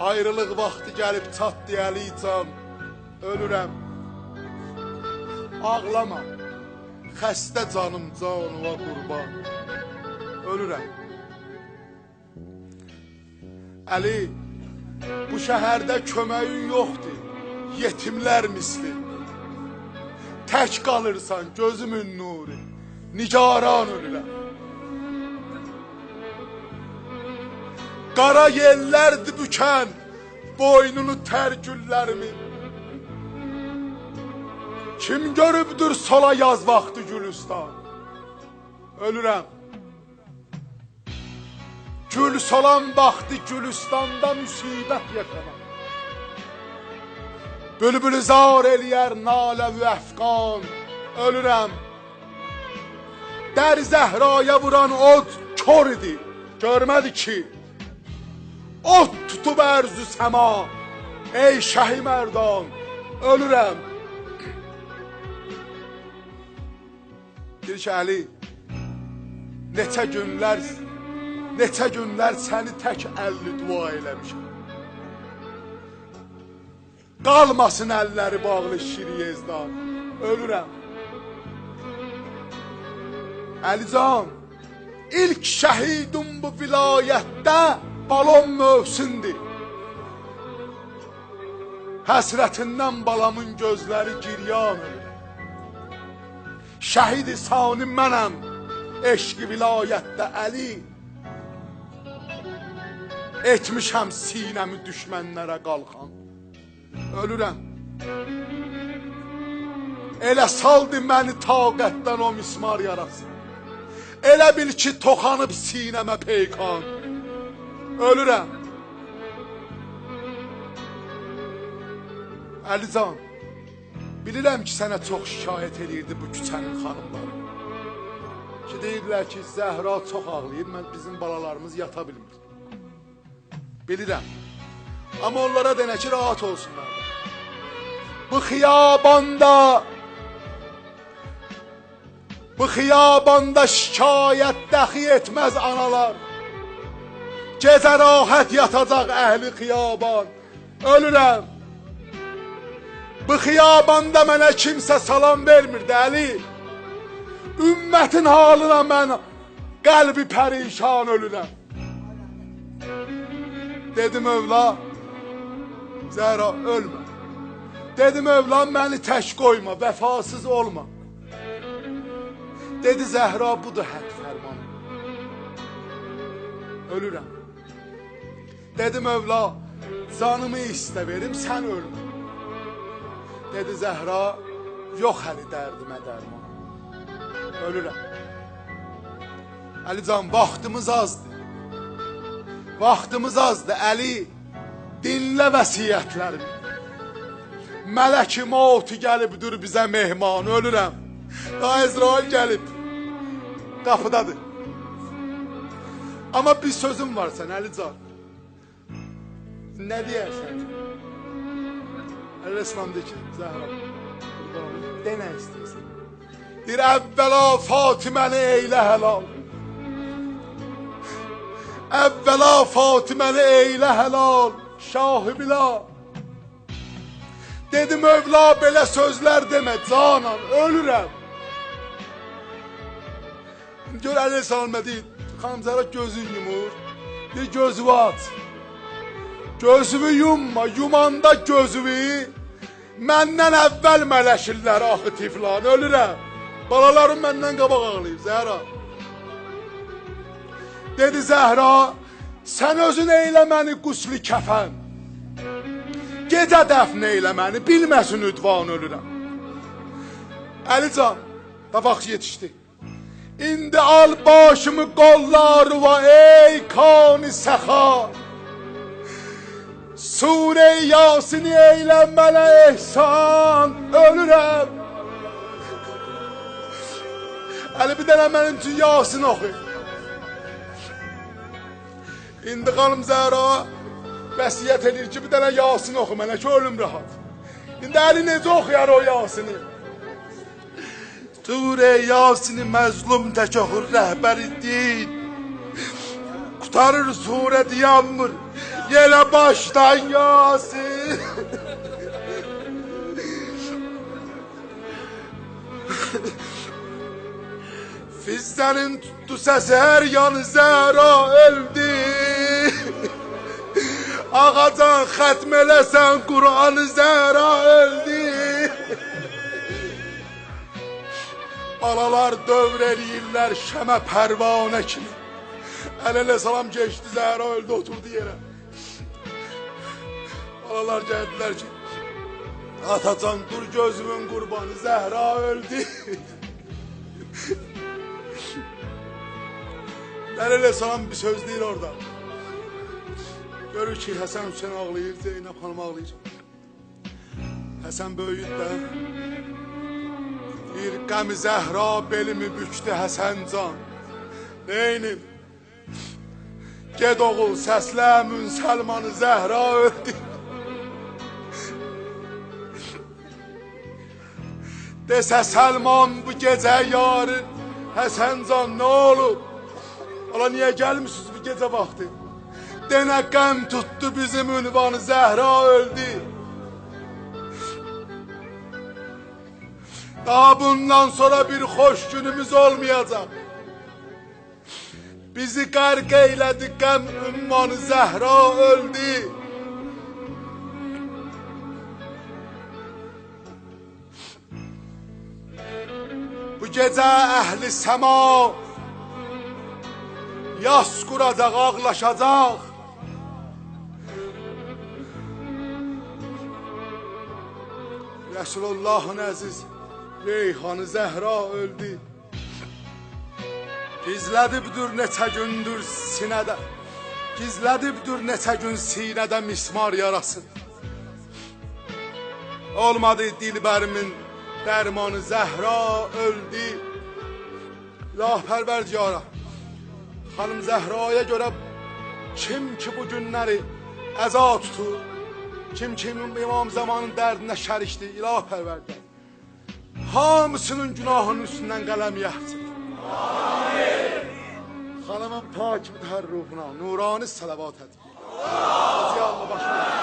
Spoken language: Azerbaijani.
Ayrılıq vaxtı gəlib çat deyəli can, ölürəm. Ağlama, xəstə canım canıva qurban, ölürəm. Əli, bu şəhərdə köməyin yoxdur, yetimlər misli. Tək qalırsan gözümün nuri, nigaran ölürəm. Qara yellərdi bükən boynunu tər güllərimi. Kim görübdür sola yaz vaxtı Gülüstan, ölürəm. Gül solan vaxtı Gülüstanda müsibət yaşanam. Bülbülü zar eləyər nalə və əfqan, ölürəm. Dər Zəhraya vuran od kör idi, görmədi ki. Ot tutub ərzü səma, ey şəhi mərdan, ölürəm. Deyir ki, Əli, neçə günlər səni tək əlli dua eləmişəm. Qalmasın əlləri bağlı Şiriyezdan, ölürəm. Əlican, ilk şəhidim bu vilayətdə balon mövsündür. Həsrətindən balamın gözləri giryan ölür. Şəhid-i sani mənəm, eşq-i vilayətdə Əli. Etmişəm sinəmi düşmənlərə qalxan, ölürəm. Elə saldı məni taqətdən o mismar yarası. Elə bil ki toxanıb sinəmə peykan, ölürəm. Əlican, bilirəm ki sənə çox şikayət edirdi bu küçənin xanımları. Ki deyirlər ki Zəhra çox ağlayır, bizim balalarımız yata bilmir. Bilirəm. Amma onlara denə ki rahat olsunlar. Bu xiyabanda şikayət dəxi etməz analar. Gecə rahat yatacaq əhli xiyaban, ölürəm. Bu xiyabanda mənə kimsə salam vermirdi Əli. Ümmətin halına mən qəlbi pərişan ölürəm. Dedim övla, Zəhra ölmə. Dedim övla məni tək qoyma, vəfasız olma. Dedi Zəhra budur hədd fərmanı, ölürəm. Dedim övla canımı istə verim sən ölmə. Dedi Zəhra yox həli dərdimə dərman, ölürəm. Əlican, vaxtımız azdır. Vaxtımız azdır Əli, dinlə vəsiyyətlərimi. Mələk-i mauti gəlibdir bizə mehman, ölürəm. Daha İsrail gəlib, qapıdadır. Amma bir sözüm var sən Əlican. Nə deyərsən? Əl-Rəsman deyir ki, Zəhra, de nə istəyirsən? Deyir, əvvəla Fatiməni eylə həlal. Əvvəla Fatiməni eylə həlal, şahı bila. Dedim, övla belə sözlər demə, canan, ölürəm. Gör Əl-Rəsman deyir, xanım Zəhra gözün yumur. Deyir, gözümü aç. Gözümü yumma, yumanda gözümü. Məndən əvvəl mələşirlər, axı tiflan, ölürəm. Balalarım məndən qabaq ağlayıb, Zəhra. Dedi Zəhra, sən özün eylə məni qusli kəfən. Gecə dəfn eylə məni, bilməsin üdvan ölürəm. Əlican, da vaxt yetişdi. İndi al başımı qollarıva ey kani səxa. Sure-i Yasin'i eylə mənə ehsan, ölürəm. Əli bir dənə mənim üçün Yasin oxuyur. İndi xanım Zəhra vəsiyyət edir ki, bir dənə Yasin oxu mənə ki, ölüm rahat. İndi Əli necə oxuyar o Yasin'i? Sure-i Yasin'i məzlum tək oxur rəhbəri din. Kurtarır sureti yağmur yine baştan Yasin. Fizzenin tuttu sesi her yanı Zehra öldü. Ağacan xətmelesen Kur'an'ı Zehra öldü. Balalar dövr eləyirlər şəmə pərvanə kimi. El-ele salam geçti, Zehra öldü, oturdu yere. Balalar gəldilər ki, Atacan dur gözümün qurbanı, Zehra öldü. El-ele salam bir söz deyir orada. Görür ki, Həsən Hüseyin ağlayır, Zeynəb xanım ağlayır. Həsən böyüyüd də, bir qəmi Zəhra belimi büktü Həsən can. Neynim? Ged oğul səslə Münsəlmanı, Zəhra öldü. Desə Səlman bu gecə yarı, Həsən can nə olur? Ala niyə gəlmişsiniz bu gecə vaxtı? Denə qəm tuttu bizim ünvanı, Zəhra öldü. Daha bundan sonra bir hoş günümüz olmayacak. Bizi qərq eylədi qəm ünvanı, Zəhra öldü. Bu gecə əhli səma yas quracaq, ağlaşacaq. Resulullah'ın əziz Reyhanı Zəhra öldü. Gizlədibdir neçə gündür sinədə, gizlədibdir neçə gün sinədə mismar yarası. Olmadı dilbərimin dərmanı, Zəhra öldü. İlahpərvərdigara, xanım Zəhraya görə kim ki bu günləri əza tutur, kim İmam Zamanın dərdinə şərikdir, İlahpərvərdigara, hamısının günahının üstündən qələm yəhcək. Xanımın pak mütəhər ruhuna nurani salavat edin. Allah başına.